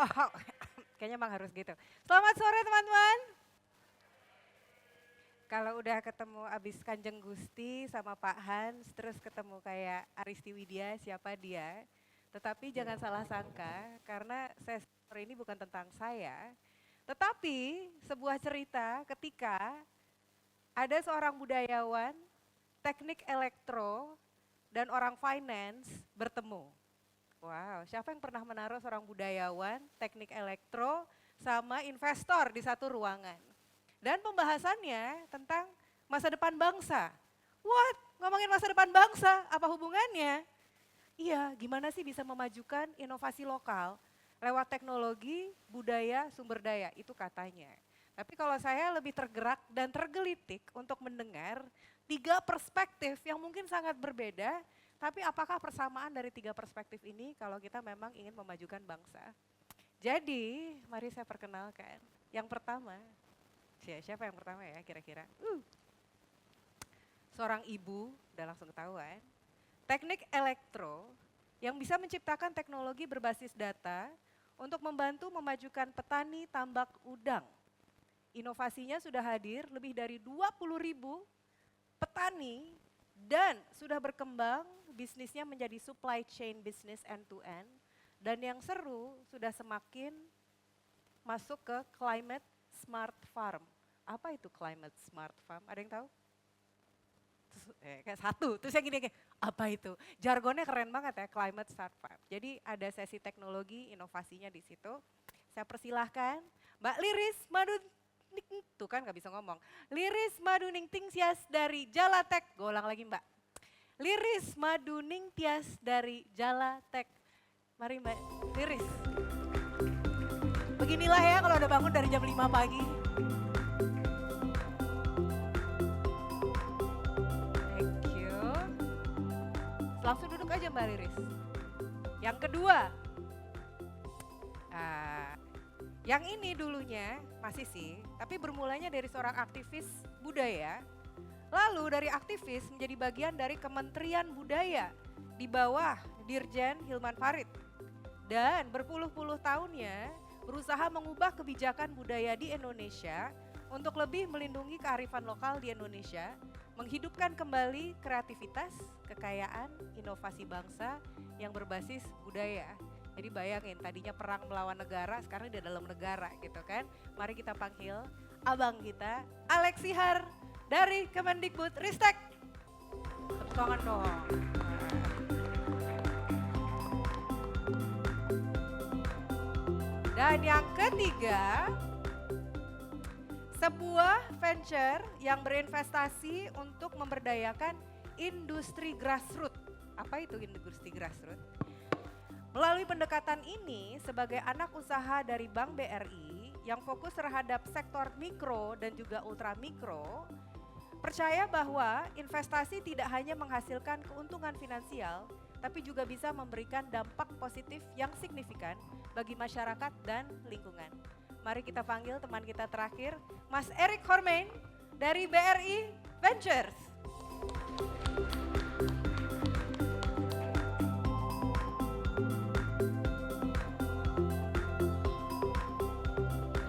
Oh, kayaknya emang harus gitu. Selamat sore teman-teman. Kalau udah ketemu abis Kanjeng Gusti sama Pak Hans, terus ketemu kayak Aristi Widya, siapa dia. Tetapi jangan salah sangka, karena sesi sore ini bukan tentang saya. Tetapi sebuah cerita ketika ada seorang budayawan, teknik elektro, dan orang finance bertemu. Wow, siapa yang pernah menaruh seorang budayawan, teknik elektro, sama investor di satu ruangan? Dan pembahasannya tentang masa depan bangsa. What? Ngomongin masa depan bangsa, apa hubungannya? Iya, gimana sih bisa memajukan inovasi lokal lewat teknologi, budaya, sumber daya, itu katanya. Tapi kalau saya lebih tergerak dan tergelitik untuk mendengar tiga perspektif yang mungkin sangat berbeda, tapi apakah persamaan dari tiga perspektif ini kalau kita memang ingin memajukan bangsa? Jadi, mari saya perkenalkan. Yang pertama, siapa yang pertama ya kira-kira? Seorang ibu, udah langsung ketahuan. Teknik elektro yang bisa menciptakan teknologi berbasis data untuk membantu memajukan petani tambak udang. Inovasinya sudah hadir lebih dari 20.000 petani dan sudah berkembang bisnisnya menjadi supply chain business end to end. Dan yang seru sudah semakin masuk ke climate smart farm. Apa itu climate smart farm? Ada yang tahu? Kayak satu, terus yang gini kayak apa itu? Jargonnya keren banget ya, climate smart farm. Jadi ada sesi teknologi inovasinya di situ. Saya persilahkan Mbak Liris Maduning, tuh kan gak bisa ngomong. Liris Maduning Tingsias dari Jalatek, gue ulang lagi Mbak. Liris Maduning Tias dari Jalatek. Mari Mbak Liris. Beginilah ya kalau udah bangun dari jam 5 pagi. Thank you. Langsung duduk aja Mbak Liris. Yang kedua, yang ini dulunya masih sih, tapi bermulanya dari seorang aktivis budaya. Lalu dari aktivis menjadi bagian dari Kementerian Budaya di bawah Dirjen Hilman Farid. Dan berpuluh-puluh tahunnya berusaha mengubah kebijakan budaya di Indonesia untuk lebih melindungi kearifan lokal di Indonesia, menghidupkan kembali kreativitas, kekayaan, inovasi bangsa yang berbasis budaya. Jadi bayangin tadinya perang melawan negara, sekarang di dalam negara gitu kan. Mari kita panggil abang kita, Alexihar dari Kemendikbud Ristek. Tepuk tangan dong. Dan yang ketiga, sebuah venture yang berinvestasi untuk memberdayakan industri grassroots. Apa itu industri grassroots? Melalui pendekatan ini sebagai anak usaha dari Bank BRI yang fokus terhadap sektor mikro dan juga ultra mikro, percaya bahwa investasi tidak hanya menghasilkan keuntungan finansial, tapi juga bisa memberikan dampak positif yang signifikan bagi masyarakat dan lingkungan. Mari kita panggil teman kita terakhir, Mas Erik Hormein dari BRI Ventures.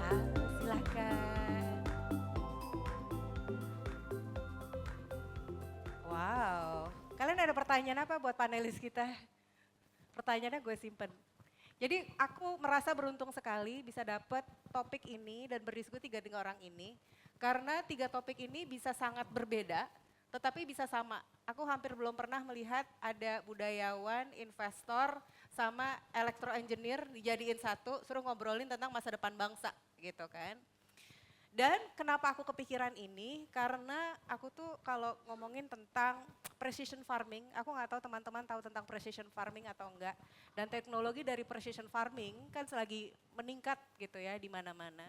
Halo, silakan. Wow, kalian ada pertanyaan apa buat panelis kita? Pertanyaannya gue simpen. Jadi aku merasa beruntung sekali bisa dapat topik ini dan berdiskusi dengan orang ini. Karena tiga topik ini bisa sangat berbeda, tetapi bisa sama. Aku hampir belum pernah melihat ada budayawan, investor, sama elektro engineer dijadiin satu, suruh ngobrolin tentang masa depan bangsa gitu kan. Dan kenapa aku kepikiran ini, karena aku tuh kalau ngomongin tentang precision farming, aku nggak tahu teman-teman tahu tentang precision farming atau enggak. Dan teknologi dari precision farming kan selagi meningkat gitu ya di mana-mana.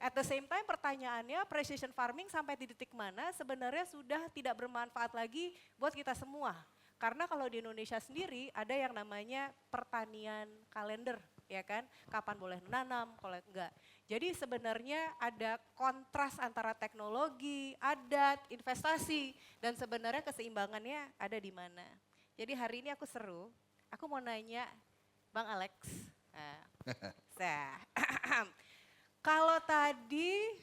At the same time pertanyaannya precision farming sampai di titik mana sebenarnya sudah tidak bermanfaat lagi buat kita semua. Karena kalau di Indonesia sendiri ada yang namanya pertanian kalender ya kan, kapan boleh menanam, kalau enggak. Jadi sebenarnya ada kontras antara teknologi, adat, investasi, dan sebenarnya keseimbangannya ada di mana. Jadi hari ini aku seru, aku mau nanya Bang Alex, Nah, kalau tadi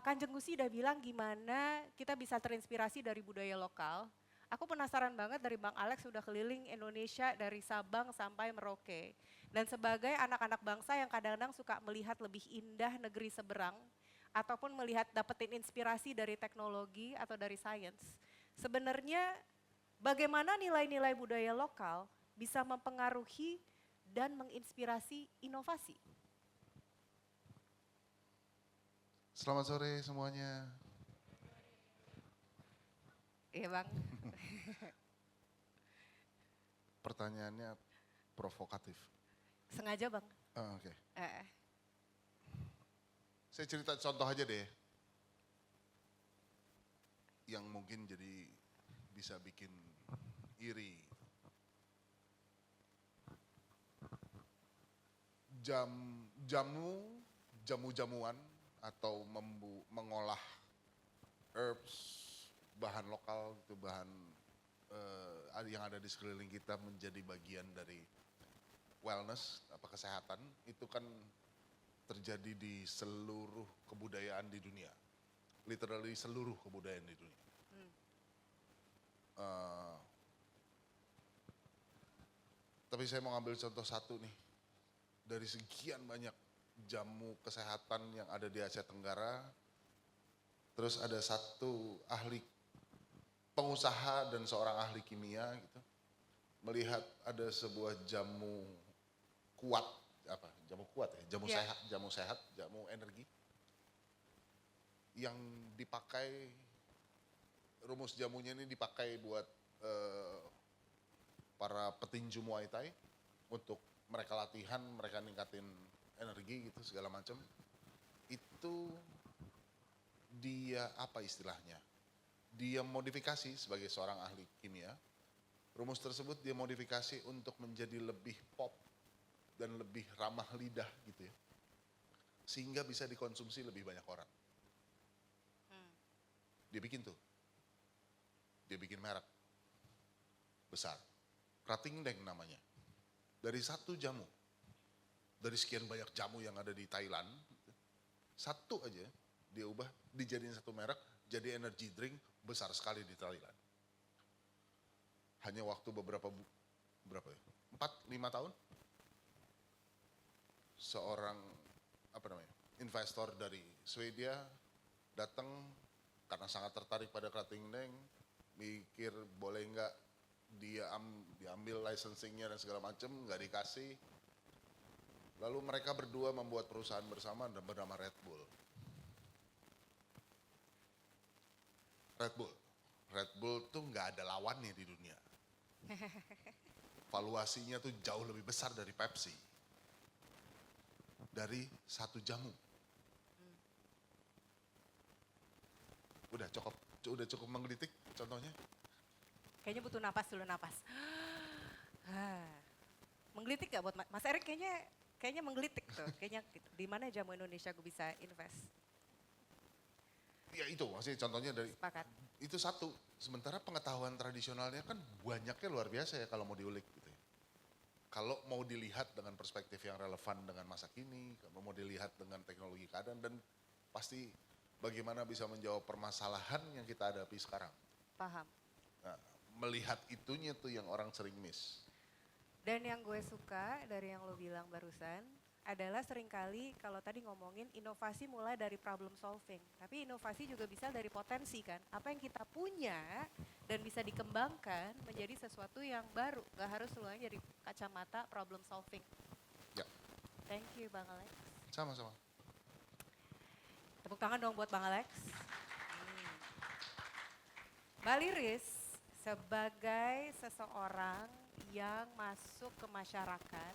Kanjeng Gusti udah bilang gimana kita bisa terinspirasi dari budaya lokal. Aku penasaran banget dari Bang Alex sudah keliling Indonesia dari Sabang sampai Merauke. Dan sebagai anak-anak bangsa yang kadang-kadang suka melihat lebih indah negeri seberang, ataupun melihat dapetin inspirasi dari teknologi atau dari sains. Sebenarnya bagaimana nilai-nilai budaya lokal bisa mempengaruhi dan menginspirasi inovasi? Selamat sore semuanya. Iya Bang. Pertanyaannya provokatif. Sengaja Bang. Oke. Eh, Saya cerita contoh aja deh. Yang mungkin jadi bisa bikin iri. Jamu-jamuan atau mengolah herbs, bahan lokal, itu bahan yang ada di sekeliling kita menjadi bagian dari wellness, kesehatan, itu kan terjadi di seluruh kebudayaan di dunia. Literally seluruh kebudayaan di dunia. Tapi saya mau ngambil contoh satu nih. Dari sekian banyak jamu kesehatan yang ada di Asia Tenggara, terus ada satu ahli pengusaha dan seorang ahli kimia gitu, melihat ada sebuah jamu kuat, jamu kuat ya, jamu sehat, jamu energi, yang dipakai, rumus jamunya ini dipakai buat para petinju Muay Thai untuk mereka latihan, mereka ningkatin energi gitu segala macam. Itu dia apa istilahnya? Dia modifikasi sebagai seorang ahli kimia. Rumus tersebut dia modifikasi untuk menjadi lebih pop dan lebih ramah lidah gitu ya. Sehingga bisa dikonsumsi lebih banyak orang. Dia bikin tuh. Dia bikin merek besar. Krating Daeng namanya. Dari satu jamu, dari sekian banyak jamu yang ada di Thailand, satu aja dia ubah, dijadiin satu merek, jadi energy drink besar sekali di Thailand. Hanya waktu berapa ya? 4-5 tahun, seorang investor dari Swedia datang karena sangat tertarik pada Krating Daeng, mikir boleh nggak diambil licensingnya dan segala macam, nggak dikasih. Lalu mereka berdua membuat perusahaan bersama dan bernama Red Bull. Red Bull tuh nggak ada lawannya di dunia. Valuasinya tuh jauh lebih besar dari Pepsi. Dari satu jamu. Udah cukup menggelitik contohnya. Kayaknya butuh napas dulu, napas. Menggelitik gak buat Mas Erik? Kayaknya menggelitik tuh. Kayaknya di mana jamu Indonesia gue bisa invest? Ya itu maksudnya contohnya dari Sepakat. itu satu. Sementara pengetahuan tradisionalnya kan banyaknya luar biasa ya kalau mau diulik gitu ya. Kalau mau dilihat dengan perspektif yang relevan dengan masa kini, kalau mau dilihat dengan teknologi keadaan, dan pasti bagaimana bisa menjawab permasalahan yang kita hadapi sekarang. Paham. Nah, melihat itunya tuh yang orang sering miss. Dan yang gue suka dari yang lo bilang barusan adalah seringkali kalau tadi ngomongin inovasi mulai dari problem solving. Tapi inovasi juga bisa dari potensi kan. Apa yang kita punya dan bisa dikembangkan menjadi sesuatu yang baru. Gak harus semuanya dari kacamata problem solving. Ya. Thank you Bang Alex. Sama-sama. Tepuk tangan dong buat Bang Alex. Mbak Liris sebagai seseorang yang masuk ke masyarakat,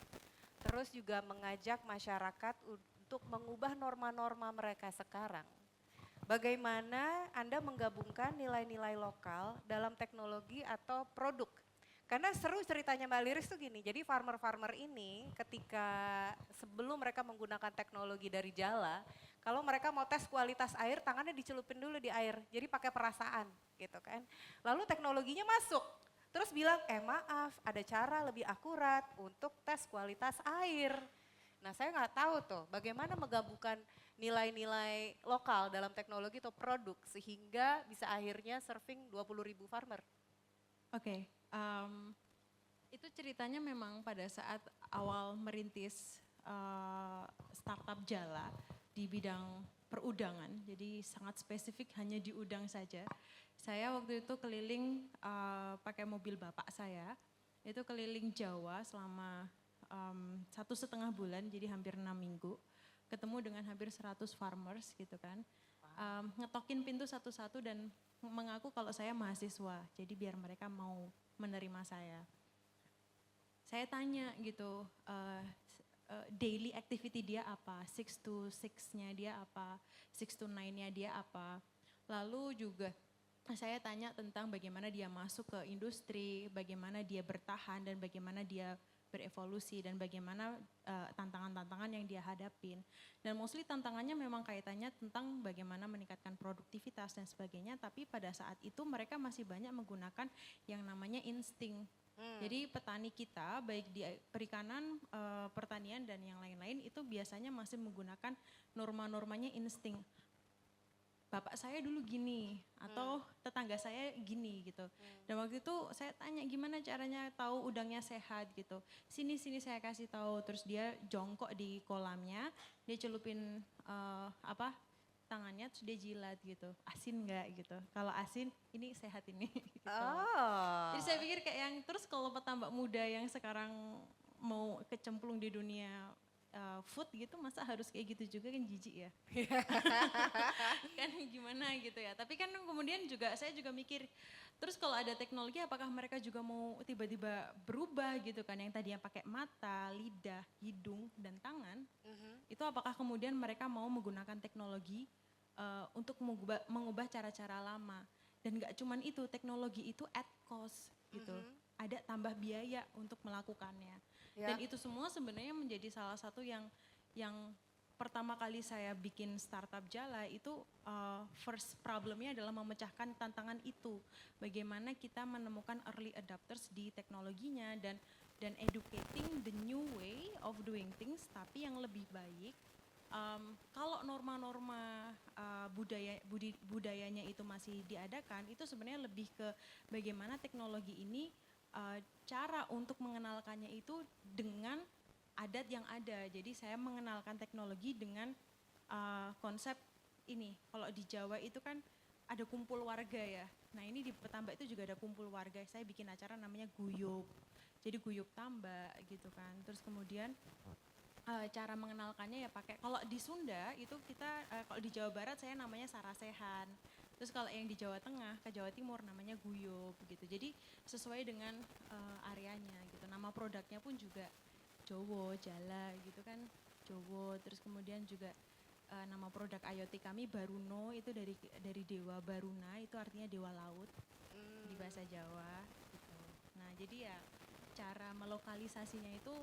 terus juga mengajak masyarakat untuk mengubah norma-norma mereka sekarang. Bagaimana Anda menggabungkan nilai-nilai lokal dalam teknologi atau produk? Karena seru ceritanya Mbak Liris tuh gini, jadi farmer-farmer ini ketika sebelum mereka menggunakan teknologi dari Jala, kalau mereka mau tes kualitas air, tangannya dicelupin dulu di air, jadi pakai perasaan gitu kan. Lalu teknologinya masuk, terus bilang maaf ada cara lebih akurat untuk tes kualitas air. Nah saya nggak tahu tuh bagaimana menggabungkan nilai-nilai lokal dalam teknologi atau produk sehingga bisa akhirnya serving 20.000 farmer. Oke, itu ceritanya memang pada saat awal merintis startup Jala di bidang perudangan, jadi sangat spesifik hanya di udang saja. Saya waktu itu keliling pakai mobil bapak saya, itu keliling Jawa selama 1,5 bulan, jadi hampir 6 minggu. Ketemu dengan hampir 100 farmers gitu kan. Ngetokin pintu satu-satu dan mengaku kalau saya mahasiswa, jadi biar mereka mau menerima saya. Saya tanya gitu, daily activity dia apa, 6 to 6-nya dia apa, 6 to 9-nya dia apa. Lalu juga saya tanya tentang bagaimana dia masuk ke industri, bagaimana dia bertahan dan bagaimana dia berevolusi dan bagaimana tantangan-tantangan yang dia hadapin. Dan mostly tantangannya memang kaitannya tentang bagaimana meningkatkan produktivitas dan sebagainya, tapi pada saat itu mereka masih banyak menggunakan yang namanya insting. Jadi petani kita baik di perikanan, pertanian dan yang lain-lain itu biasanya masih menggunakan norma-normanya insting. Bapak saya dulu gini atau tetangga saya gini gitu. Dan waktu itu saya tanya gimana caranya tahu udangnya sehat gitu. Sini saya kasih tahu, terus dia jongkok di kolamnya, dia celupin tangannya terus dia jilat gitu. Asin enggak gitu. Kalau asin ini sehat ini gitu. Oh. Jadi saya pikir kayak yang terus kalau petambak muda yang sekarang mau kecemplung di dunia food gitu, masa harus kayak gitu juga, kan jijik ya. Kan gimana gitu ya. Tapi kan kemudian juga saya juga mikir, terus kalau ada teknologi apakah mereka juga mau tiba-tiba berubah gitu kan, yang tadinya pakai mata, lidah, hidung dan tangan, itu apakah kemudian mereka mau menggunakan teknologi untuk mengubah cara-cara lama. Dan gak cuman itu, teknologi itu at cost gitu. Ada tambah biaya untuk melakukannya. Ya. Dan itu semua sebenarnya menjadi salah satu yang pertama kali saya bikin startup Jala itu first problemnya adalah memecahkan tantangan itu. Bagaimana kita menemukan early adopters di teknologinya dan educating the new way of doing things, tapi yang lebih baik. Kalau norma-norma budayanya itu masih diadakan, itu sebenarnya lebih ke bagaimana teknologi ini cara untuk mengenalkannya itu dengan adat yang ada. Jadi saya mengenalkan teknologi dengan konsep ini. Kalau di Jawa itu kan ada kumpul warga ya. Nah ini di Petambak itu juga ada kumpul warga. Saya bikin acara namanya Guyup. Jadi Guyup Tambak gitu kan. Terus kemudian cara mengenalkannya ya pakai, kalau di Sunda itu kita, kalau di Jawa Barat saya namanya Sarasehan. Terus kalau yang di Jawa Tengah ke Jawa Timur namanya Guyup gitu. Jadi sesuai dengan areanya gitu. Nama produknya pun juga Jowo, Jala gitu kan, Jowo. Terus kemudian juga nama produk IoT kami Baruno, itu dari dewa Baruna, itu artinya dewa laut di bahasa Jawa gitu. Nah jadi ya cara melokalisasinya itu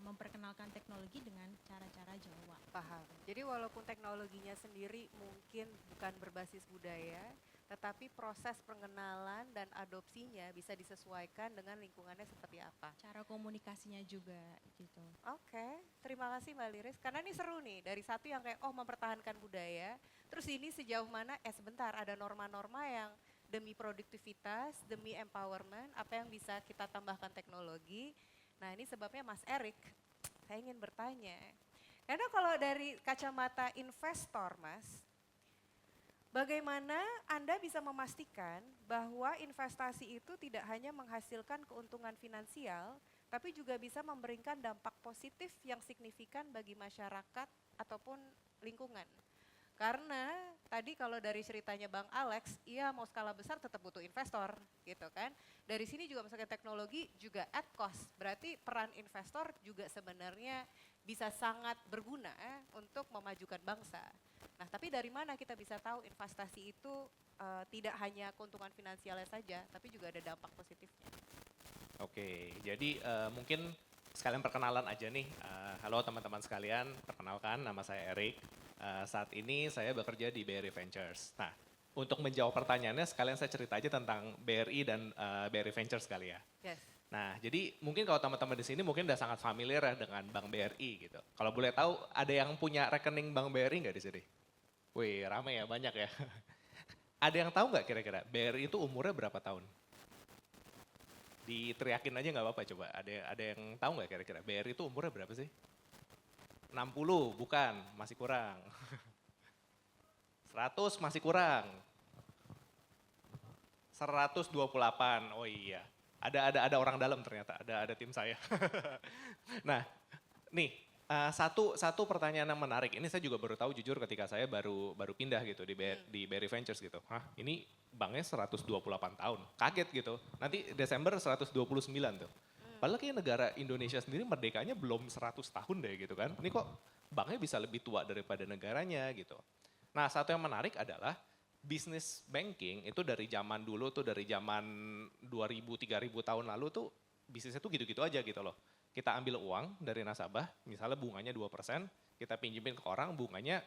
memperkenalkan teknologi dengan cara-cara Jawa. Paham. Jadi walaupun teknologinya sendiri mungkin bukan berbasis budaya, tetapi proses pengenalan dan adopsinya bisa disesuaikan dengan lingkungannya seperti apa. Cara komunikasinya juga gitu. Oke, terima kasih Mbak Liris. Karena ini seru nih, dari satu yang kayak mempertahankan budaya, terus ini sejauh mana, sebentar ada norma-norma yang demi produktivitas, demi empowerment, apa yang bisa kita tambahkan teknologi. Nah ini sebabnya Mas Erik, saya ingin bertanya. Karena kalau dari kacamata investor Mas, bagaimana Anda bisa memastikan bahwa investasi itu tidak hanya menghasilkan keuntungan finansial, tapi juga bisa memberikan dampak positif yang signifikan bagi masyarakat ataupun lingkungan. Karena tadi kalau dari ceritanya Bang Alex, iya mau skala besar tetap butuh investor gitu kan. Dari sini juga misalnya teknologi juga at cost, berarti peran investor juga sebenarnya bisa sangat berguna untuk memajukan bangsa. Nah tapi dari mana kita bisa tahu investasi itu tidak hanya keuntungan finansialnya saja, tapi juga ada dampak positifnya. Oke, jadi mungkin sekalian perkenalan aja nih. Halo teman-teman sekalian, perkenalkan nama saya Erik. Saat ini saya bekerja di BRI Ventures. Nah, untuk menjawab pertanyaannya sekalian saya cerita aja tentang BRI dan BRI Ventures kali ya. Yes. Nah, jadi mungkin kalau teman-teman di sini mungkin udah sangat familiar ya dengan Bank BRI gitu. Kalau boleh tahu, ada yang punya rekening Bank BRI nggak di sini? Wih, rame ya, banyak ya. Ada yang tahu nggak kira-kira BRI itu umurnya berapa tahun? Diteriakin aja nggak apa-apa coba. Ada yang tahu nggak kira-kira BRI itu umurnya berapa sih? 60, bukan, masih kurang. 100 masih kurang. 128, oh iya. Ada orang dalam ternyata, ada tim saya. Nah, nih satu pertanyaan yang menarik. Ini saya juga baru tahu jujur ketika saya baru pindah gitu di Berry Ventures gitu. Hah, ini banknya 128 tahun. Kaget gitu. Nanti Desember 129 tuh. Padahal kayak negara Indonesia sendiri merdekanya belum 100 tahun deh gitu kan. Ini kok banknya bisa lebih tua daripada negaranya gitu. Nah, satu yang menarik adalah bisnis banking itu dari zaman dulu tuh, dari zaman 2000-3000 tahun lalu tuh bisnisnya tuh gitu-gitu aja gitu loh. Kita ambil uang dari nasabah, misalnya bunganya 2%, kita pinjemin ke orang bunganya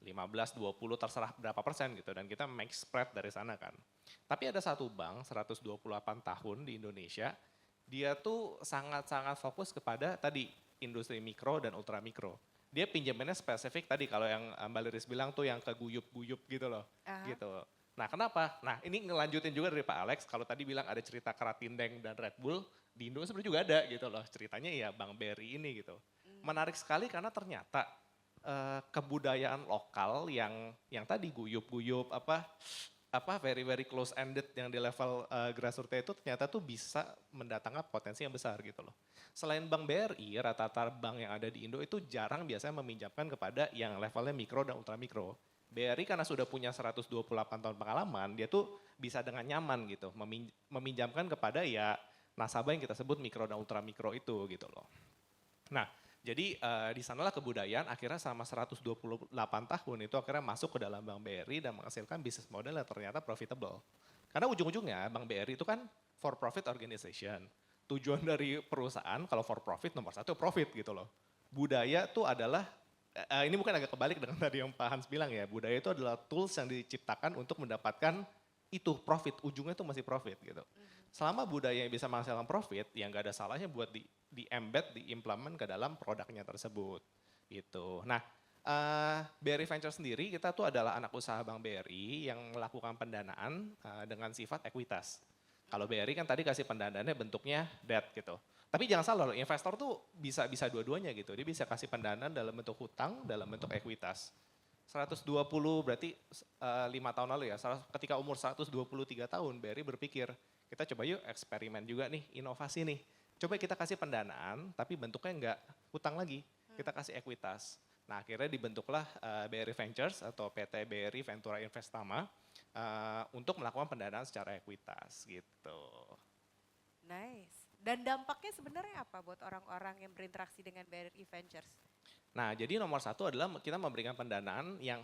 15, 20, terserah berapa persen gitu. Dan kita make spread dari sana kan. Tapi ada satu bank 128 tahun di Indonesia, dia tuh sangat-sangat fokus kepada tadi industri mikro dan ultra mikro. Dia pinjamannya spesifik tadi kalau yang Mbak Liris bilang tuh yang keguyup-guyup gitu loh. Gitu. Nah kenapa? Nah ini ngelanjutin juga dari Pak Alex, kalau tadi bilang ada cerita Karatindeng dan Red Bull, di Indo sebenarnya juga ada gitu loh. Ceritanya ya Bank BRI ini gitu. Menarik sekali karena ternyata kebudayaan lokal yang tadi guyup-guyup very very close ended yang di level grassroots itu ternyata tuh bisa mendatangkan potensi yang besar gitu loh. Selain Bank BRI, rata-rata bank yang ada di Indo itu jarang biasanya meminjamkan kepada yang levelnya mikro dan ultra mikro. BRI karena sudah punya 128 tahun pengalaman, dia tuh bisa dengan nyaman gitu meminjamkan kepada ya nasabah yang kita sebut mikro dan ultra mikro itu gitu loh. Nah, jadi di sanalah kebudayaan akhirnya selama 128 tahun itu akhirnya masuk ke dalam Bank BRI dan menghasilkan bisnis model yang ternyata profitable. Karena ujung-ujungnya Bank BRI itu kan for profit organization. Tujuan dari perusahaan kalau for profit nomor satu profit gitu loh. Budaya tuh adalah, ini mungkin agak kebalik dengan tadi yang Pak Hans bilang ya, budaya itu adalah tools yang diciptakan untuk mendapatkan itu profit, ujungnya tuh masih profit gitu. Selama budaya yang bisa menghasilkan profit, yang gak ada salahnya buat di-embed, di-implement ke dalam produknya tersebut. Gitu. Nah, BRI Venture sendiri kita tuh adalah anak usaha Bank BRI yang melakukan pendanaan dengan sifat ekuitas. Kalau BRI kan tadi kasih pendanaannya bentuknya debt gitu. Tapi jangan salah loh, investor tuh bisa dua-duanya gitu. Dia bisa kasih pendanaan dalam bentuk hutang, dalam bentuk ekuitas. 120 berarti 5 tahun lalu ya, ketika umur 123 tahun BRI berpikir, kita coba yuk eksperimen juga nih, inovasi nih. Coba kita kasih pendanaan, tapi bentuknya enggak hutang lagi, kita kasih ekuitas. Nah akhirnya dibentuklah BRI Ventures atau PT BRI Ventura Investama untuk melakukan pendanaan secara ekuitas gitu. Nice. Dan dampaknya sebenarnya apa buat orang-orang yang berinteraksi dengan BRI Ventures? Nah jadi nomor satu adalah kita memberikan pendanaan yang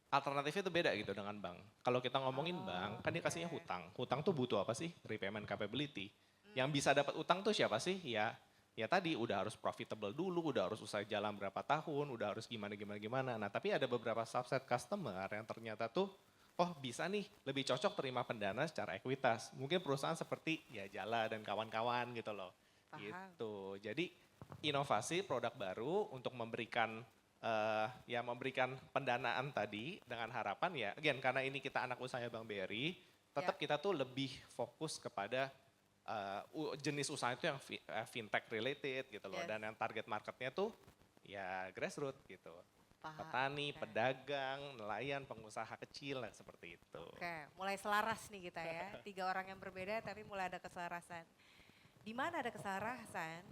alternatifnya itu beda gitu dengan bank. Kalau kita ngomongin bank, kan dia kasihnya hutang. Hutang tuh butuh apa sih? Repayment capability. Yang bisa dapat utang tuh siapa sih? Ya tadi udah harus profitable dulu, udah harus usaha jalan berapa tahun, udah harus gimana. Nah tapi ada beberapa subset customer yang ternyata tuh, oh bisa nih lebih cocok terima pendana secara ekuitas. Mungkin perusahaan seperti ya Jala dan kawan-kawan gitu loh. Paham. Gitu. Jadi inovasi produk baru untuk memberikan memberikan pendanaan tadi dengan harapan ya, again karena ini kita anak usahanya Bank BRI, tetap kita tuh lebih fokus kepada jenis usaha itu yang fintech related gitu loh, dan yang target marketnya tuh ya grassroots gitu. Paham. Petani, pedagang, nelayan, pengusaha kecil seperti itu. Oke, mulai selaras nih kita ya. 3 orang yang berbeda tapi mulai ada keselarasan. Di mana ada keselarasan,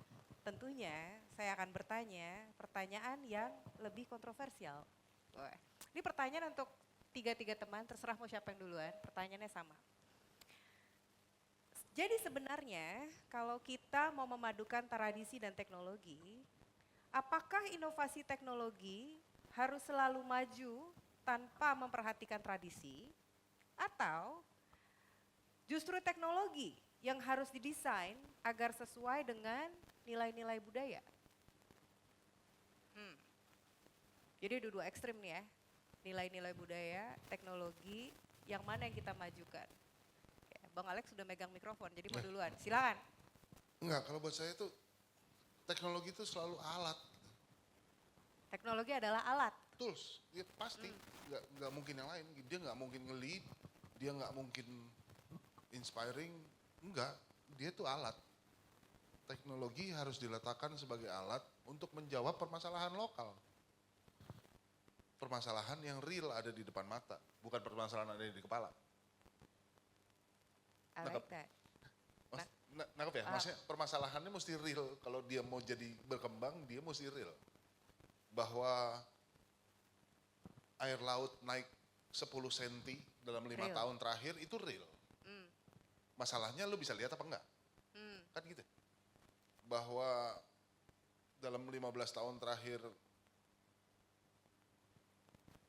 tentunya saya akan bertanya pertanyaan yang lebih kontroversial. Ini pertanyaan untuk tiga teman, terserah mau siapa yang duluan, pertanyaannya sama. Jadi sebenarnya kalau kita mau memadukan tradisi dan teknologi, apakah inovasi teknologi harus selalu maju tanpa memperhatikan tradisi, atau justru teknologi yang harus didesain agar sesuai dengan nilai-nilai budaya? Jadi dua ekstrim nih ya, nilai-nilai budaya, teknologi, yang mana yang kita majukan? Bang Alex sudah megang mikrofon, jadi mau duluan, silakan. Enggak, kalau buat saya itu teknologi itu selalu alat. Teknologi adalah alat. Tools, ya pasti. Nggak mungkin yang lain. Dia nggak mungkin nge-lead, dia nggak mungkin inspiring. Enggak, dia itu alat. Teknologi harus diletakkan sebagai alat untuk menjawab permasalahan lokal. Permasalahan yang real ada di depan mata, bukan permasalahan ada di kepala. I like that. Nangkep ya? Maksudnya permasalahannya mesti real. Kalau dia mau jadi berkembang, dia mesti real. Bahwa air laut naik 10 cm dalam 5 Real. tahun terakhir itu real. Masalahnya lu bisa lihat apa enggak? Kan gitu. Bahwa dalam 15 tahun terakhir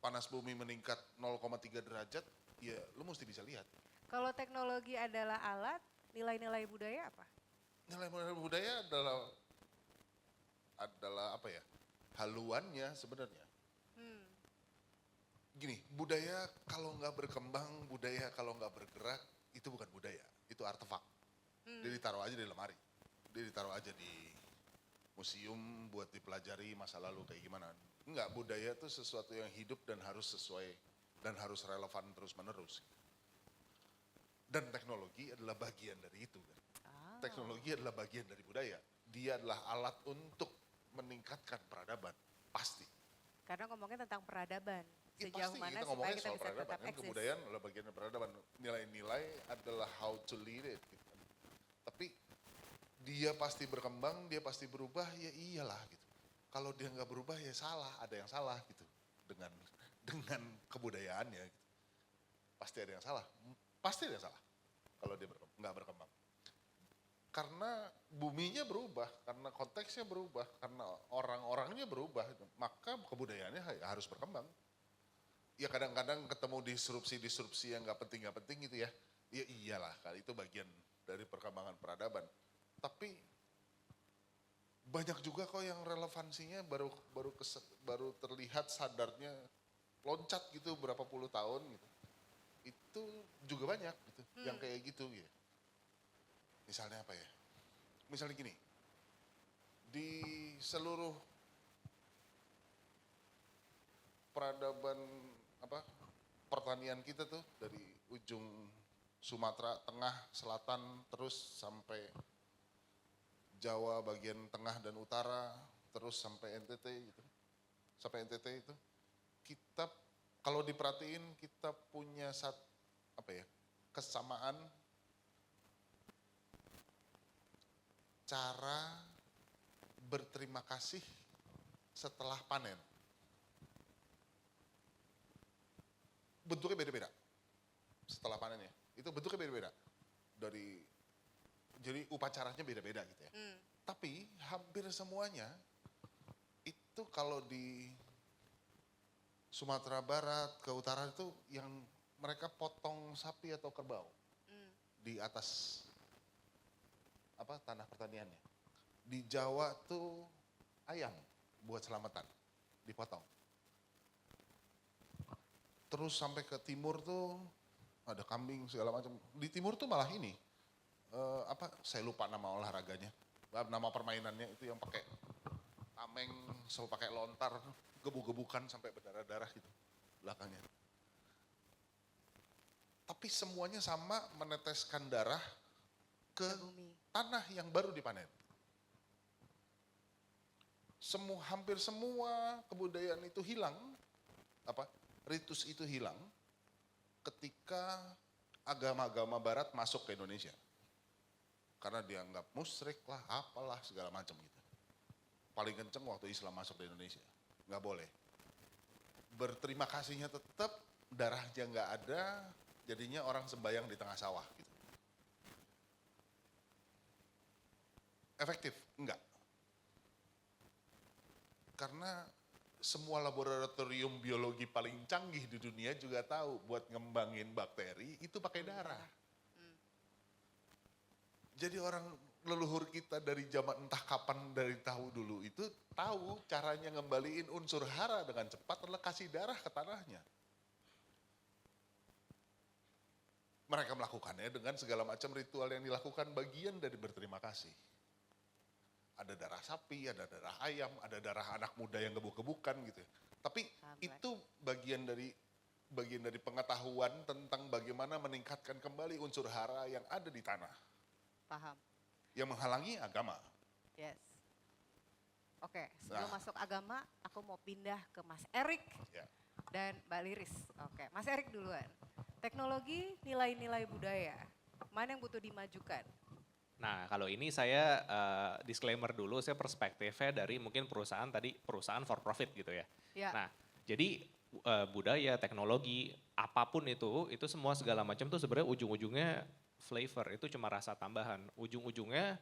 panas bumi meningkat 0,3 derajat, ya lu mesti bisa lihat. Kalau teknologi adalah alat, nilai-nilai budaya apa? Nilai-nilai budaya adalah apa ya? Haluannya sebenarnya. Gini, budaya kalau nggak berkembang, budaya kalau nggak bergerak, itu bukan budaya, itu artefak. Dia ditaruh aja di lemari, dia ditaruh aja di museum buat dipelajari masa lalu kayak gimana. Enggak, budaya itu sesuatu yang hidup dan harus sesuai dan harus relevan terus menerus. Dan teknologi adalah bagian dari itu kan. Teknologi adalah bagian dari budaya. Dia adalah alat untuk meningkatkan peradaban, pasti. Karena ngomongnya tentang peradaban. Ya, Sejauh pasti mana kita supaya ngomongin kita soal bisa peradaban tetap kan, eksis. kebudayaan adalah bagian dari peradaban. Nilai-nilai adalah how to lead it. Gitu. Tapi dia pasti berkembang, dia pasti berubah, ya iyalah gitu. Kalau dia nggak berubah ya salah, ada yang salah gitu dengan kebudayaannya. Gitu. Pasti ada yang salah, pasti ada yang salah kalau dia nggak berkembang. Karena buminya berubah, karena konteksnya berubah, karena orang-orangnya berubah, maka kebudayaannya harus berkembang. Ya kadang-kadang ketemu disrupsi-disrupsi yang nggak penting gitu ya. Ya iyalah, kali itu bagian dari perkembangan peradaban. Tapi banyak juga kok yang relevansinya baru terlihat sadarnya loncat gitu berapa puluh tahun gitu. Itu juga banyak gitu, yang kayak gitu ya. Misalnya apa ya? Misalnya gini, di seluruh peradaban pertanian kita tuh dari ujung Sumatera Tengah, Selatan, terus sampai Jawa bagian tengah dan utara, terus sampai NTT gitu. Sampai NTT itu kita kalau diperhatiin kita punya kesamaan cara berterima kasih setelah panen. Bentuknya beda-beda setelah panennya. Itu bentuknya beda-beda. Jadi upacaranya beda-beda gitu ya. Tapi hampir semuanya itu kalau di Sumatera Barat ke utara itu yang mereka potong sapi atau kerbau di atas tanah pertaniannya. Di Jawa tuh ayam buat selamatan, dipotong. Terus sampai ke timur tuh ada kambing segala macam. Di timur tuh malah ini, saya lupa nama olahraganya, nama permainannya itu yang pakai tameng, so pakai lontar, gebuk-gebukan sampai berdarah-darah gitu belakangnya. Tapi semuanya sama meneteskan darah ke Bumi. tanah yang baru dipanen. Hampir semua kebudayaan itu hilang, ritus itu hilang ketika agama-agama barat masuk ke Indonesia. Karena dianggap musyrik lah, apalah segala macam gitu. Paling kenceng waktu Islam masuk ke Indonesia, nggak boleh. Berterima kasihnya tetap, darahnya nggak ada, jadinya orang sembayang di tengah sawah gitu. Efektif? Enggak. Karena semua laboratorium biologi paling canggih di dunia juga tahu buat ngembangin bakteri itu pakai darah. Jadi orang leluhur kita dari zaman entah kapan dari tahu dulu itu tahu caranya ngembaliin unsur hara dengan cepat adalah kasih darah ke tanahnya. Mereka melakukannya dengan segala macam ritual yang dilakukan bagian dari berterima kasih. ada darah sapi, ada darah ayam, ada darah anak muda yang gebuk-gebukan gitu. Tapi itu bagian dari pengetahuan tentang bagaimana meningkatkan kembali unsur hara yang ada di tanah. Paham. Yang menghalangi agama. Yes. Oke, sebelum Nah. masuk agama, aku mau pindah ke Mas Erik Ya. dan Mbak Liris. Oke, Mas Erik duluan. Teknologi, nilai-nilai budaya, mana yang butuh dimajukan? Nah, kalau ini saya disclaimer dulu, saya perspektifnya dari mungkin perusahaan tadi, perusahaan for profit gitu ya. Ya. Nah, jadi budaya, teknologi, apapun itu semua segala macam tuh sebenarnya ujung-ujungnya flavor, itu cuma rasa tambahan. Ujung-ujungnya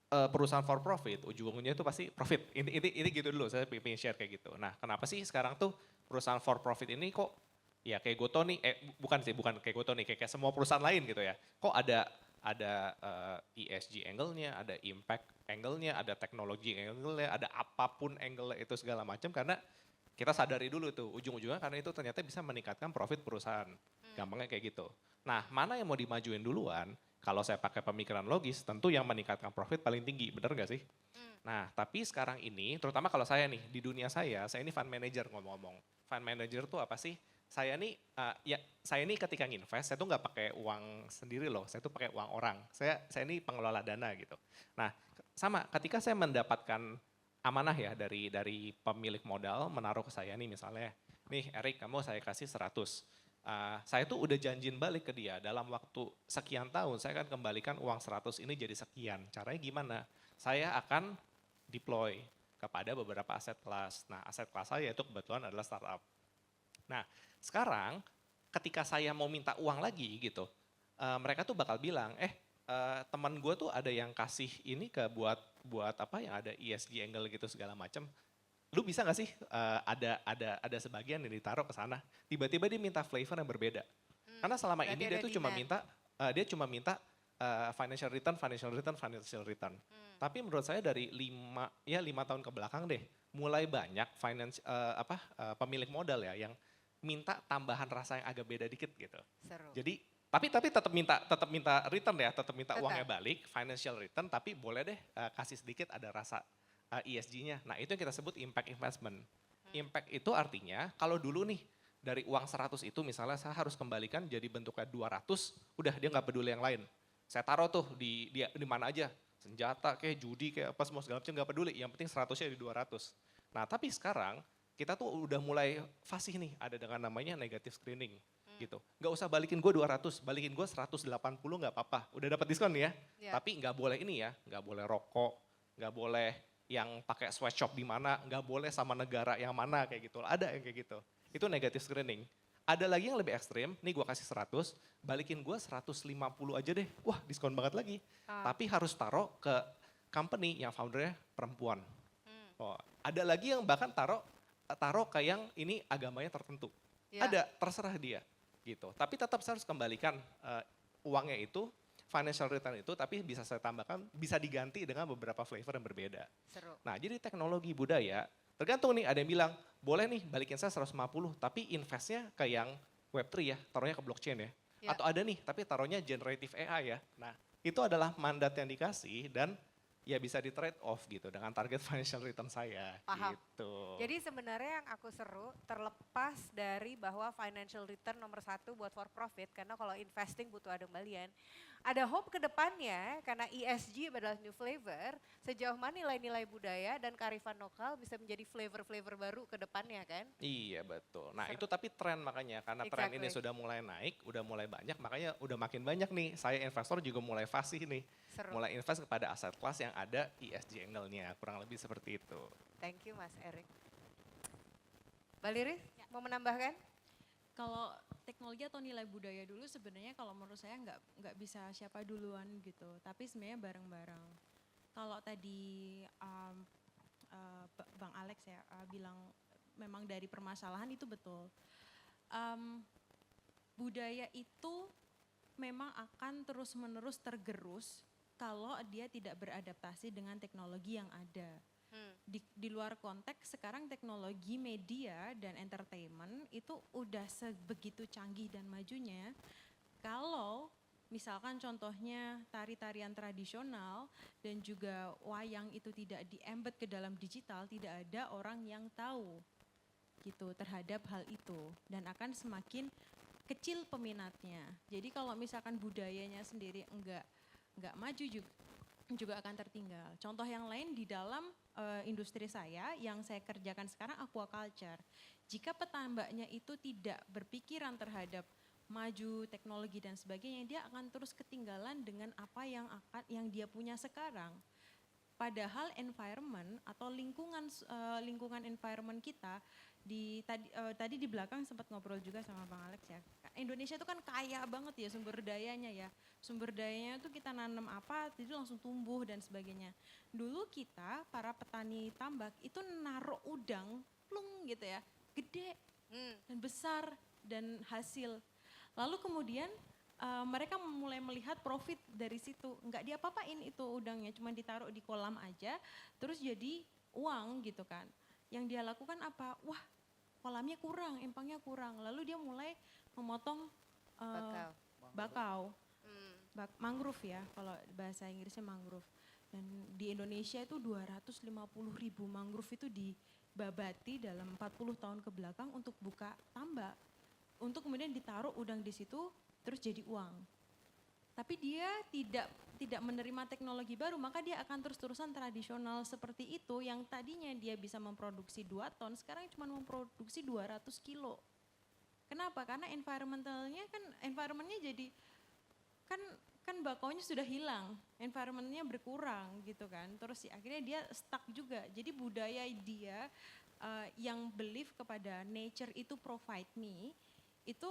perusahaan for profit, ujung-ujungnya itu pasti profit. Ini gitu dulu, saya pengen share kayak gitu. Nah, kenapa sih sekarang tuh perusahaan for profit ini kok ya kayak Goto nih, bukan kayak Goto nih, kayak semua perusahaan lain gitu ya. Kok ada ESG angle-nya, ada impact angle-nya, ada teknologi angle-nya, ada apapun angle itu segala macam karena kita sadari dulu tuh ujung-ujungnya karena itu ternyata bisa meningkatkan profit perusahaan. Gampangnya kayak gitu. Nah, mana yang mau dimajuin duluan? Kalau saya pakai pemikiran logis, tentu yang meningkatkan profit paling tinggi, bener gak sih? Nah, tapi sekarang ini, terutama kalau saya nih, di dunia saya ini fund manager ngomong-ngomong. Fund manager tuh apa sih? Saya ini ketika nginvest, saya tuh nggak pakai uang sendiri loh, saya tuh pakai uang orang. Saya ini pengelola dana gitu. Nah, sama ketika saya mendapatkan amanah ya dari pemilik modal menaruh ke saya nih misalnya, nih Erik kamu saya kasih 100. Saya tuh udah janjiin balik ke dia dalam waktu sekian tahun saya akan kembalikan uang 100 ini jadi sekian. Caranya gimana? Saya akan deploy kepada beberapa aset kelas. Nah aset kelas saya itu kebetulan adalah startup. Nah sekarang ketika saya mau minta uang lagi gitu, mereka tuh bakal bilang, teman gue tuh ada yang kasih ini ke buat apa yang ada ESG angle gitu segala macam. Lu bisa gak sih ada sebagian yang ditaruh ke sana, tiba-tiba dia minta flavor yang berbeda. Karena selama berarti ini dia ada tuh cuma demand. minta financial return. Tapi menurut saya dari 5 tahun ke belakang deh, mulai banyak pemilik modal ya yang minta tambahan rasa yang agak beda dikit gitu. Seru. Jadi tapi tetap minta return ya, tetap minta Tetap. uangnya balik, financial return, tapi boleh deh kasih sedikit ada rasa ESG-nya. Nah itu yang kita sebut impact investment. Impact itu artinya kalau dulu nih dari uang 100 itu misalnya saya harus kembalikan jadi bentuknya 200, udah dia nggak peduli yang lain. Saya taruh tuh di mana aja, senjata kayak judi kayak apa semua segala macam nggak peduli, yang penting 100-nya di 200. Nah tapi sekarang kita tuh udah mulai fasih nih, ada dengan namanya negative screening gitu. Nggak usah balikin gue 200, balikin gue 180 nggak apa-apa. Udah dapat diskon nih ya, tapi nggak boleh ini ya, nggak boleh rokok, nggak boleh yang pakai sweatshop di mana, nggak boleh sama negara yang mana kayak gitu. Ada yang kayak gitu. Itu negative screening. Ada lagi yang lebih ekstrim, nih gue kasih 100, balikin gue 150 aja deh. Wah diskon banget lagi. Tapi harus taruh ke company yang foundernya perempuan. Oh, ada lagi yang bahkan taruh ke yang ini agamanya tertentu. Ya. Ada, terserah dia gitu. Tapi tetap saya harus kembalikan uangnya itu, financial return itu, tapi bisa saya tambahkan, bisa diganti dengan beberapa flavor yang berbeda. Seru. Nah jadi teknologi budaya, tergantung nih ada yang bilang, boleh nih balikin saya 150, tapi investnya ke yang Web3 ya, taruhnya ke blockchain ya. Ya. Atau ada nih, tapi taruhnya generative AI ya. Nah itu adalah mandat yang dikasih dan ya bisa di trade off gitu dengan target financial return saya. Paham. Gitu. Jadi sebenarnya yang aku seru terlepas dari bahwa financial return nomor 1 buat for profit, karena kalau investing butuh ada kembalian. Ada hope ke depannya karena ESG adalah new flavor, sejauh mana nilai-nilai budaya dan kearifan lokal bisa menjadi flavor-flavor baru ke depannya kan? Iya betul. Nah Seru. itu tapi tren makanya, karena tren ini Exactly. sudah mulai naik, udah mulai banyak, makanya udah makin banyak nih. Saya investor juga mulai fasih nih, Seru. mulai invest kepada aset kelas yang ada ESG angle-nya, kurang lebih seperti itu. Thank you Mas Erik. Mbak Liris, mau menambahkan? Kalau teknologi atau nilai budaya dulu sebenarnya kalau menurut saya nggak bisa siapa duluan gitu, tapi sebenarnya bareng-bareng. Kalau tadi Bang Alex ya bilang memang dari permasalahan itu betul. Budaya itu memang akan terus-menerus tergerus kalau dia tidak beradaptasi dengan teknologi yang ada. Di luar konteks sekarang teknologi media dan entertainment itu udah sebegitu canggih dan majunya. Kalau misalkan contohnya tari-tarian tradisional dan juga wayang itu tidak di-embed ke dalam digital, tidak ada orang yang tahu gitu terhadap hal itu dan akan semakin kecil peminatnya. Jadi kalau misalkan budayanya sendiri enggak maju juga akan tertinggal. Contoh yang lain di dalam industri saya yang saya kerjakan sekarang aquaculture. Jika petambaknya itu tidak berpikiran terhadap maju teknologi dan sebagainya, dia akan terus ketinggalan dengan apa yang dia punya sekarang. Padahal environment atau lingkungan environment kita tadi di belakang sempat ngobrol juga sama Bang Alex ya. Indonesia itu kan kaya banget ya sumber dayanya ya. Sumber dayanya itu kita nanam apa itu langsung tumbuh dan sebagainya. Dulu kita para petani tambak itu naruh udang plung gitu ya, gede dan besar dan hasil. Lalu kemudian mereka mulai melihat profit dari situ. Enggak diapa-apain itu udangnya, cuma ditaruh di kolam aja, terus jadi uang gitu kan. Yang dia lakukan apa? Wah, kolamnya kurang, empangnya kurang. Lalu dia mulai memotong bakau. Mangrove ya, kalau bahasa Inggrisnya mangrove. Dan di Indonesia itu 250.000 mangrove itu dibabati dalam 40 tahun ke belakang untuk buka tambak. Untuk kemudian ditaruh udang di situ, terus jadi uang. Tapi dia tidak menerima teknologi baru, maka dia akan terus-terusan tradisional seperti itu yang tadinya dia bisa memproduksi 2 ton, sekarang cuma memproduksi 200 kilo. Kenapa? Karena environmentnya jadi kan bakaunya sudah hilang, environmentnya berkurang gitu kan. Terus akhirnya dia stuck juga. Jadi budaya dia yang belief kepada nature itu provide me, itu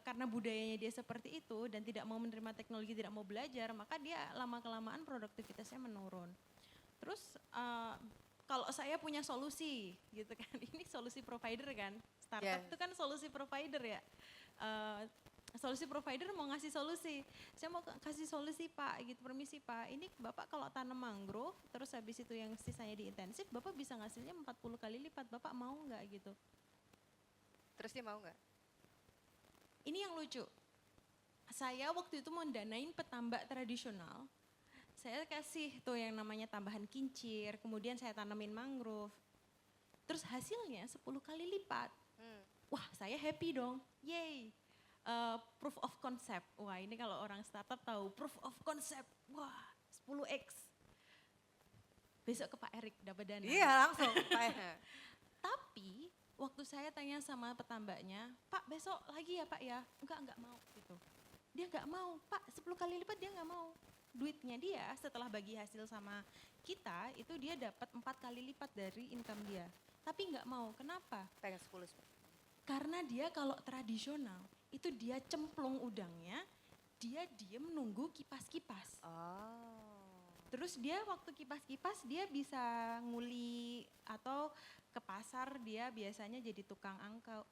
karena budayanya dia seperti itu dan tidak mau menerima teknologi, tidak mau belajar, maka dia lama-kelamaan produktivitasnya menurun. Terus kalau saya punya solusi gitu kan, ini solusi provider kan, startup itu kan solusi provider ya. Solusi provider mau ngasih solusi, saya mau kasih solusi Pak, gitu permisi Pak, ini Bapak kalau tanam mangrove, terus habis itu yang sisanya di intensif, Bapak bisa ngasilnya 40 kali lipat, Bapak mau nggak gitu? Terus dia mau nggak? Ini yang lucu, saya waktu itu mendanain petambak tradisional, saya kasih tuh yang namanya tambahan kincir, kemudian saya tanamin mangrove, terus hasilnya 10 kali lipat. Wah saya happy dong, yay. Proof of concept, wah ini kalau orang startup tahu proof of concept, wah 10x. Besok ke Pak Erik dapat dana. Iya langsung. Tapi waktu saya tanya sama petambaknya, Pak besok lagi ya Pak ya, enggak mau gitu. Dia enggak mau, Pak 10 kali lipat dia enggak mau. Duitnya dia setelah bagi hasil sama kita itu dia dapat 4 kali lipat dari income dia. Tapi enggak mau, kenapa? Pengen 10. Karena dia kalau tradisional itu dia cemplung udangnya, dia diem nunggu kipas-kipas. Terus dia waktu kipas-kipas dia bisa nguli atau ke pasar dia biasanya jadi tukang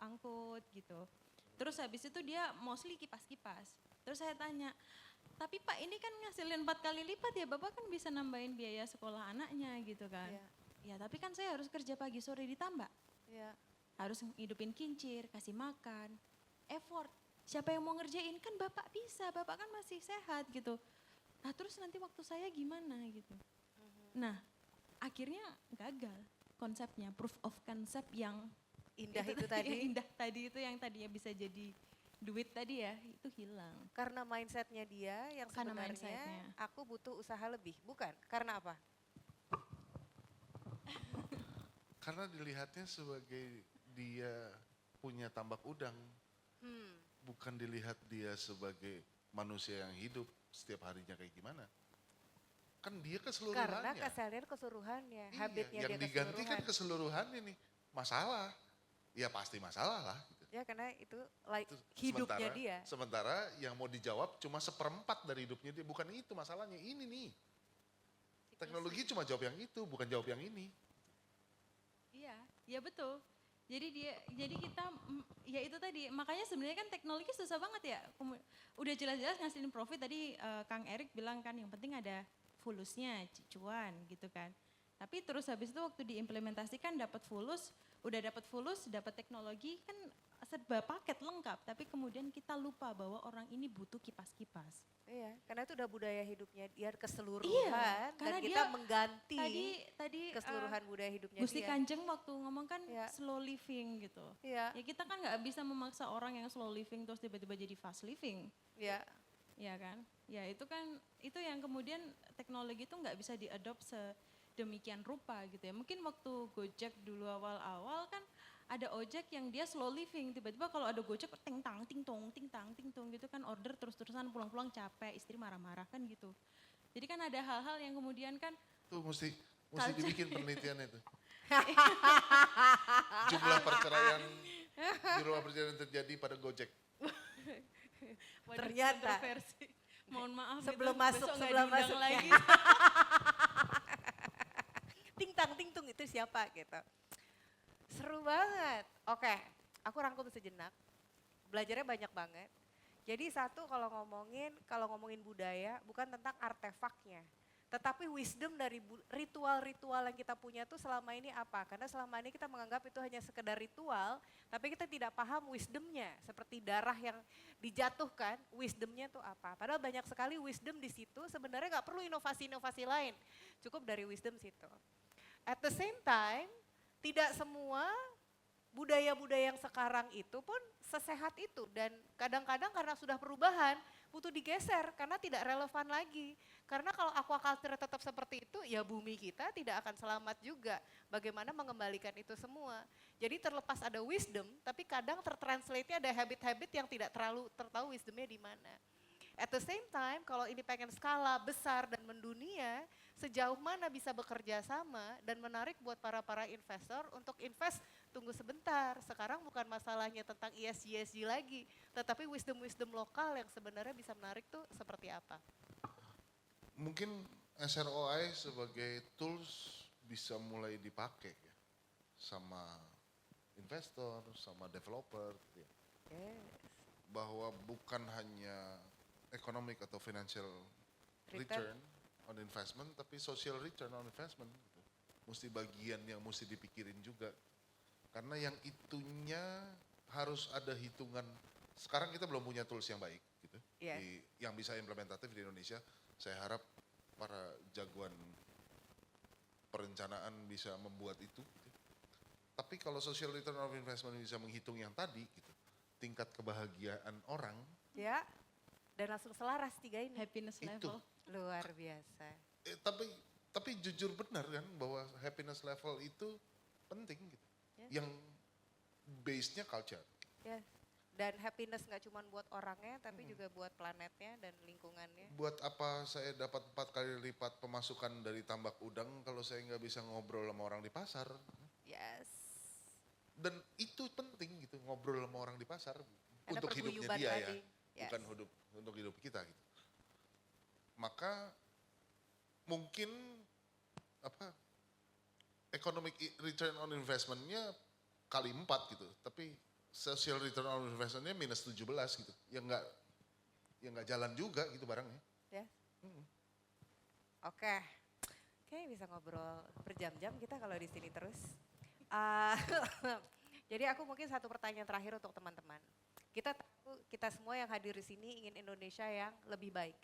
angkut gitu. Terus habis itu dia mostly kipas-kipas. Terus saya tanya, tapi Pak ini kan ngasilin 4 kali lipat ya, Bapak kan bisa nambahin biaya sekolah anaknya gitu kan. Ya tapi kan saya harus kerja pagi sore ditambah. Harus hidupin kincir, kasih makan, effort. Siapa yang mau ngerjain? Kan Bapak bisa, Bapak kan masih sehat gitu. Nah terus nanti waktu saya gimana gitu. Nah akhirnya gagal konsepnya, proof of concept yang Indah itu tadi. Yang indah tadi itu yang tadinya bisa jadi duit tadi ya, itu hilang. Karena mindsetnya dia yang Karena sebenarnya mindsetnya. aku butuh usaha lebih, bukan? Karena apa? Karena dilihatnya sebagai dia punya tambak udang, bukan dilihat dia sebagai manusia yang hidup setiap harinya kayak gimana. Kan dia keseluruhannya. Karena keseharian keseluruhannya, Iya, habitnya yang dia diganti kan keseluruhan. keseluruhannya nih. Masalah, ya pasti masalah lah. Gitu. Ya karena itu Itu hidupnya dia. Sementara yang mau dijawab cuma 1/4 dari hidupnya dia. Bukan itu masalahnya, ini nih. Teknologi cuma jawab yang itu, bukan jawab yang ini. Iya, ya betul. Jadi kita, ya itu tadi, makanya sebenarnya kan teknologi susah banget ya. Udah jelas-jelas ngasilin profit tadi Kang Erik bilang kan yang penting ada fulusnya, cuan gitu kan. Tapi terus habis itu waktu diimplementasikan dapat fulus, udah dapat fulus, dapat teknologi kan serba paket lengkap, tapi kemudian kita lupa bahwa orang ini butuh kipas-kipas. Iya, karena itu udah budaya hidupnya dia keseluruhan dan karena kita dia mengganti Tadi keseluruhan budaya hidupnya Gusti dia. Kanjeng waktu ngomong kan Iya. slow living gitu. Iya, Ya kita kan nggak bisa memaksa orang yang slow living terus tiba-tiba jadi fast living. iya. Ya kan? Ya itu kan, itu yang kemudian teknologi itu nggak bisa diadop sedemikian rupa gitu ya. Mungkin waktu Gojek dulu awal-awal kan ada ojek yang dia slow living. Tiba-tiba kalau ada Gojek ting tang ting tong gitu kan order terus-terusan pulang-pulang capek, istri marah-marah kan gitu. Jadi kan ada hal-hal yang kemudian kan Tuh mesti dibikin penelitian itu. Jumlah perceraian yang terjadi pada Gojek. waduh, Ternyata. kontroversi. Mohon maaf Sebelum gitu, masuk, besok nggak sebelum diundang masuk. lagi. Ting tang ting tung itu siapa gitu. Seru banget. Oke, aku rangkum sejenak. Belajarnya banyak banget. Jadi satu kalau ngomongin budaya bukan tentang artefaknya. Tetapi wisdom dari ritual-ritual yang kita punya tuh selama ini apa? Karena selama ini kita menganggap itu hanya sekedar ritual, tapi kita tidak paham wisdomnya. Seperti darah yang dijatuhkan, wisdomnya tuh apa? Padahal banyak sekali wisdom di situ, sebenarnya nggak perlu inovasi-inovasi lain. Cukup dari wisdom situ. At the same time, tidak semua budaya-budaya yang sekarang itu pun sesehat itu. Dan kadang-kadang karena sudah perubahan, butuh digeser karena tidak relevan lagi. Karena kalau aquaculture tetap seperti itu, ya bumi kita tidak akan selamat juga. Bagaimana mengembalikan itu semua. Jadi terlepas ada wisdom, tapi kadang tertranslate-nya ada habit-habit yang tidak terlalu tertahu wisdomnya di mana. At the same time, kalau ini pengen skala besar dan mendunia, sejauh mana bisa bekerja sama dan menarik buat para investor untuk invest, tunggu sebentar. Sekarang bukan masalahnya tentang ESG lagi, tetapi wisdom-wisdom lokal yang sebenarnya bisa menarik tuh seperti apa? Mungkin SROI sebagai tools bisa mulai dipakai ya, sama investor, sama developer, gitu ya. Yes. Bahwa bukan hanya economic atau financial return on investment, tapi social return on investment. Gitu. Mesti bagian yang mesti dipikirin juga. Karena yang itunya harus ada hitungan. Sekarang kita belum punya tools yang baik, gitu. Yes. Yang bisa implementatif di Indonesia. Saya harap para jagoan perencanaan bisa membuat itu. Gitu. Tapi kalau social return on investment bisa menghitung yang tadi, gitu, tingkat kebahagiaan orang. Ya, dan langsung selaras tiga ini. Happiness Itu. level. Luar biasa. Tapi jujur benar kan bahwa happiness level itu penting gitu. Ya. Yang base-nya culture. Ya. Dan happiness nggak cuma buat orangnya, tapi juga buat planetnya dan lingkungannya. Buat apa saya dapat 4 kali lipat pemasukan dari tambak udang kalau saya nggak bisa ngobrol sama orang di pasar? Yes. Dan itu penting gitu, ngobrol sama orang di pasar Ada untuk hidupnya perguyuban dia tadi. ya, Yes. bukan untuk hidup kita gitu. Maka mungkin economic return on investment-nya kali 4 gitu, tapi social return on investment-nya minus 17 gitu. Ya nggak jalan juga gitu barangnya. Ya. Oke. Oke, bisa ngobrol berjam-jam kita kalau di sini terus. Jadi aku mungkin satu pertanyaan terakhir untuk teman-teman. Kita tahu, kita semua yang hadir di sini ingin Indonesia yang lebih baik.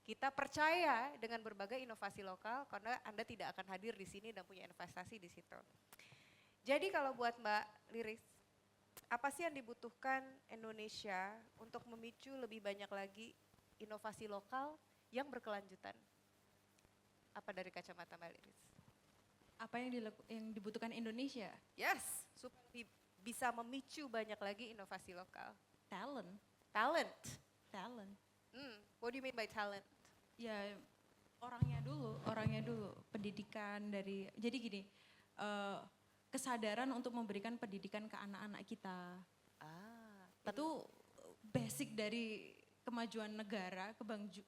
Kita percaya dengan berbagai inovasi lokal karena Anda tidak akan hadir di sini dan punya investasi di situ. Jadi kalau buat Mbak Liris, apa sih yang dibutuhkan Indonesia untuk memicu lebih banyak lagi inovasi lokal yang berkelanjutan? Apa dari kacamata Mbak Liris? Apa yang dibutuhkan Indonesia? Yes, supaya bisa memicu banyak lagi inovasi lokal. Talent. Talent. What do you mean by talent? Ya orangnya dulu. Pendidikan jadi gini, kesadaran untuk memberikan pendidikan ke anak-anak kita. Itu basic dari kemajuan negara,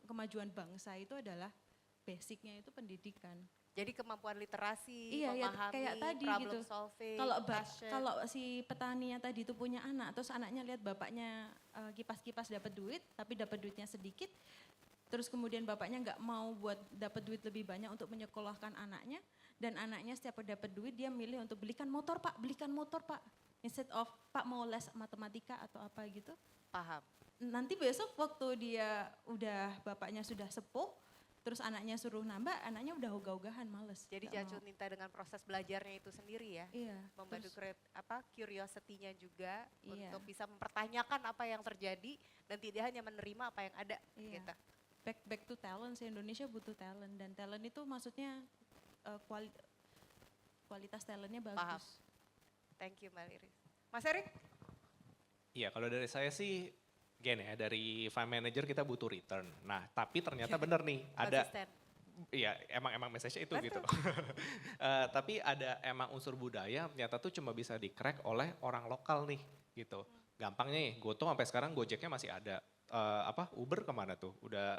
kemajuan bangsa itu adalah basicnya itu pendidikan. Jadi kemampuan literasi, Iya, ya, memahami, kayak tadi problem gitu. solving, passion. Kalau si petani yang tadi itu punya anak, terus anaknya lihat bapaknya kipas-kipas dapat duit, tapi dapat duitnya sedikit, terus kemudian bapaknya nggak mau buat dapat duit lebih banyak untuk menyekolahkan anaknya, dan anaknya setiap dapat duit dia milih untuk belikan motor pak. instead of Pak mau les matematika atau apa gitu, Paham. nanti besok waktu dia udah bapaknya sudah sepuh, terus anaknya suruh nambah, anaknya udah ogah-ogahan males. Jadi nggak Cacu mau. minta dengan proses belajarnya itu sendiri ya. Iya. Membantu terus- curiosity-nya juga Iya. untuk bisa mempertanyakan apa yang terjadi dan tidak hanya menerima apa yang ada Iya. gitu. back to talent sih, Indonesia butuh talent, dan talent itu maksudnya kualitas talentnya Paham. bagus. Thank you Mbak Liris. Mas Erik? Iya, kalau dari saya sih gini ya, dari fund manager kita butuh return. Nah, tapi ternyata bener nih, ada Konsisten. iya emang message-nya itu Betul. gitu. Tapi ada emang unsur budaya ternyata tuh cuma bisa di-crack oleh orang lokal nih gitu. Gampangnya nih, Goto sampai sekarang Gojeknya masih ada. Uber kemana tuh? Udah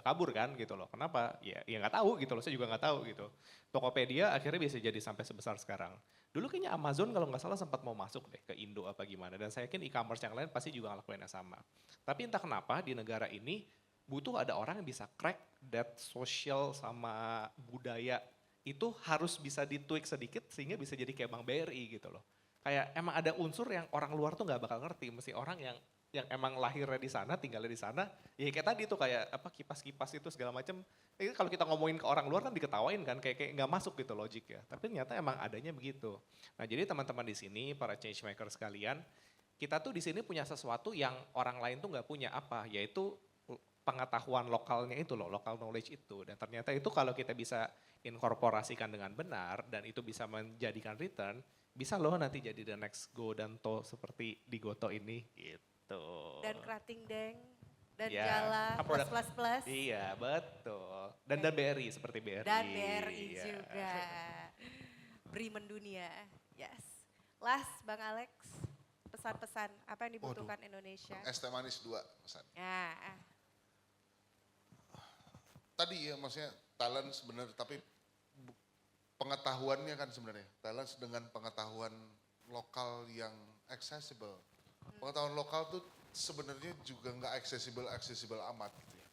kabur kan gitu loh. Kenapa? Ya nggak tahu gitu loh. Saya juga nggak tahu gitu. Tokopedia akhirnya bisa jadi sampai sebesar sekarang. Dulu kayaknya Amazon kalau nggak salah sempat mau masuk deh ke Indo apa gimana. Dan saya yakin e-commerce yang lain pasti juga ngelakuin yang sama. Tapi entah kenapa di negara ini butuh ada orang yang bisa crack that social sama budaya itu harus bisa ditweak sedikit sehingga bisa jadi kayak Bang BRI gitu loh. Kayak emang ada unsur yang orang luar tuh nggak bakal ngerti, mesti orang yang emang lahirnya di sana, tinggalnya di sana, ya kayak tadi tuh kayak kipas-kipas itu segala macam. Kalau kita ngomongin ke orang luar kan diketawain kan, kayak nggak masuk gitu logik ya. Tapi ternyata emang adanya begitu. Nah jadi teman-teman di sini, para change maker sekalian, kita tuh di sini punya sesuatu yang orang lain tuh nggak punya apa, yaitu pengetahuan lokalnya itu loh, local knowledge itu. Dan ternyata itu kalau kita bisa inkorporasikan dengan benar dan itu bisa menjadikan return, bisa loh nanti jadi the next Go dan To seperti di Goto ini gitu. Dan Krating Deng, dan Ya, Jala, kan produk- plus. Iya betul. Dan BRI seperti BRI. Dan BRI Iya. juga. Beri mendunia, yes. Last Bang Alex, pesan-pesan apa yang dibutuhkan Indonesia? Es teh manis 2 pesan. Ya, Tadi ya maksudnya talent sebenarnya tapi pengetahuannya kan sebenarnya. Talent dengan pengetahuan lokal yang accessible. Pengetahuan lokal tuh sebenarnya juga nggak accessible amat gitu ya.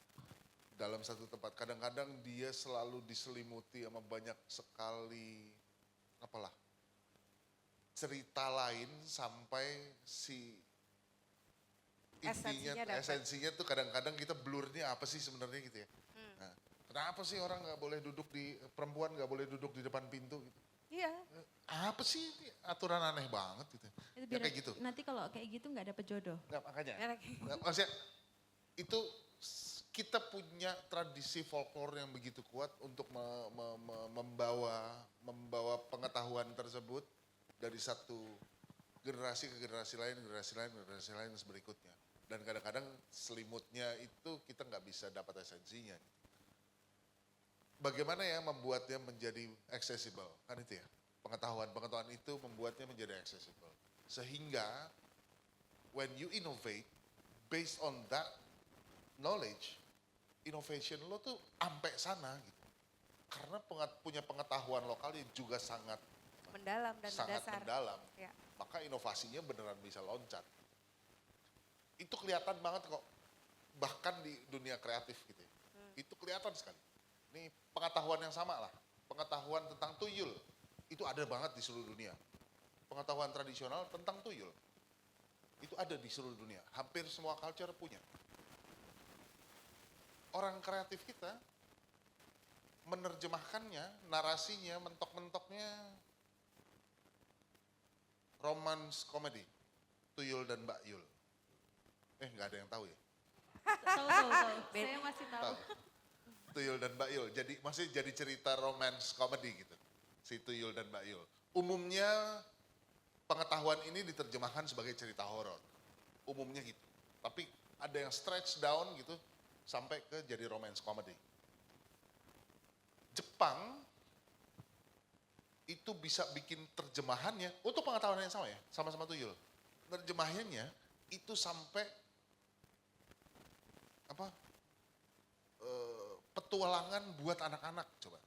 Dalam satu tempat kadang-kadang dia selalu diselimuti sama banyak sekali apalah cerita lain sampai si Esensinya intinya dapat. esensinya tuh kadang-kadang kita blurnya apa sih sebenarnya gitu ya. Nah, kenapa sih orang nggak boleh duduk perempuan nggak boleh duduk di depan pintu gitu? iya. Apa sih ini aturan aneh banget gitu. Itu Ya biar kayak gitu. nanti kalau kayak gitu nggak dapet jodoh. Nggak, makanya. Enak. Maksudnya itu kita punya tradisi folklore yang begitu kuat untuk membawa pengetahuan tersebut dari satu generasi ke generasi lain berikutnya. Dan kadang-kadang selimutnya itu kita nggak bisa dapat esensinya. Bagaimana ya membuatnya menjadi accessible, kan itu ya. Pengetahuan itu membuatnya menjadi accessible. Sehingga when you innovate based on that knowledge, innovation lo tuh sampai sana gitu. Karena punya pengetahuan lokal yang juga sangat Mendalam dan mendasar. mendalam. Ya. Maka inovasinya beneran bisa loncat. Itu kelihatan banget kok. Bahkan di dunia kreatif gitu ya. Itu kelihatan sekali. Ini pengetahuan yang sama lah. Pengetahuan tentang tuyul. Itu ada banget di seluruh dunia. Pengetahuan tradisional tentang tuyul. Itu ada di seluruh dunia. Hampir semua culture punya. Orang kreatif kita menerjemahkannya, narasinya, mentok-mentoknya romance comedy. Tuyul dan Mbak Yul. Nggak ada yang tahu ya? Tahu. Saya masih tahu. Tahu. Tuyul dan Mbak Yul. Jadi masih jadi cerita romance comedy gitu. Si Tuyul dan Mbak Yul. Umumnya pengetahuan ini diterjemahkan sebagai cerita horor. Umumnya gitu. Tapi ada yang stretch down gitu sampai ke jadi romance comedy. Jepang itu bisa bikin terjemahannya untuk pengetahuan yang sama ya, sama-sama tuyul. Terjemahannya itu sampai petualangan buat anak-anak coba.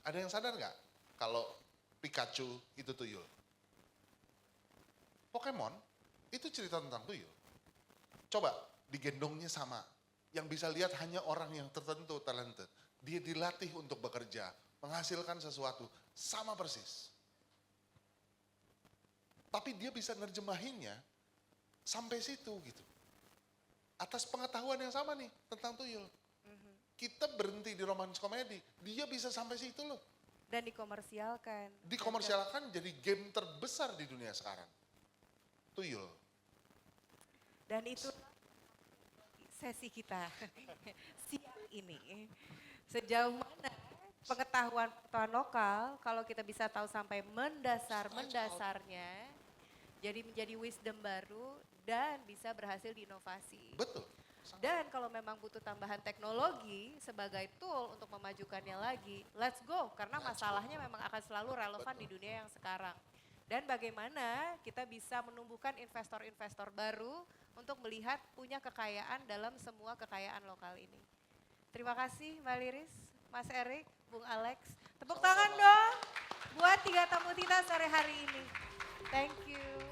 Ada yang sadar nggak kalau Pikachu itu tuyul? Pokemon itu cerita tentang tuyul. Coba digendongnya sama. Yang bisa lihat hanya orang yang tertentu talented. Dia dilatih untuk bekerja, menghasilkan sesuatu sama persis. Tapi dia bisa nerjemahinnya sampai situ gitu. Atas pengetahuan yang sama nih tentang tuyul. Kita berhenti di romance komedi, dia bisa sampai situ loh. Dan dikomersialkan. Dikomersialkan jadi game terbesar di dunia sekarang. Tuyul. Dan itu sesi kita siang ini. Sejauh mana pengetahuan lokal, kalau kita bisa tahu sampai mendasarnya, jadi menjadi wisdom baru dan bisa berhasil diinovasi. Betul. Dan kalau memang butuh tambahan teknologi sebagai tool untuk memajukannya lagi, let's go. Karena masalahnya memang akan selalu relevan di dunia yang sekarang. Dan bagaimana kita bisa menumbuhkan investor-investor baru untuk melihat punya kekayaan dalam semua kekayaan lokal ini. Terima kasih Mbak Liris, Mas Erik, Bung Alex. Tepuk tangan dong buat 3 tamu kita sore hari ini. Thank you.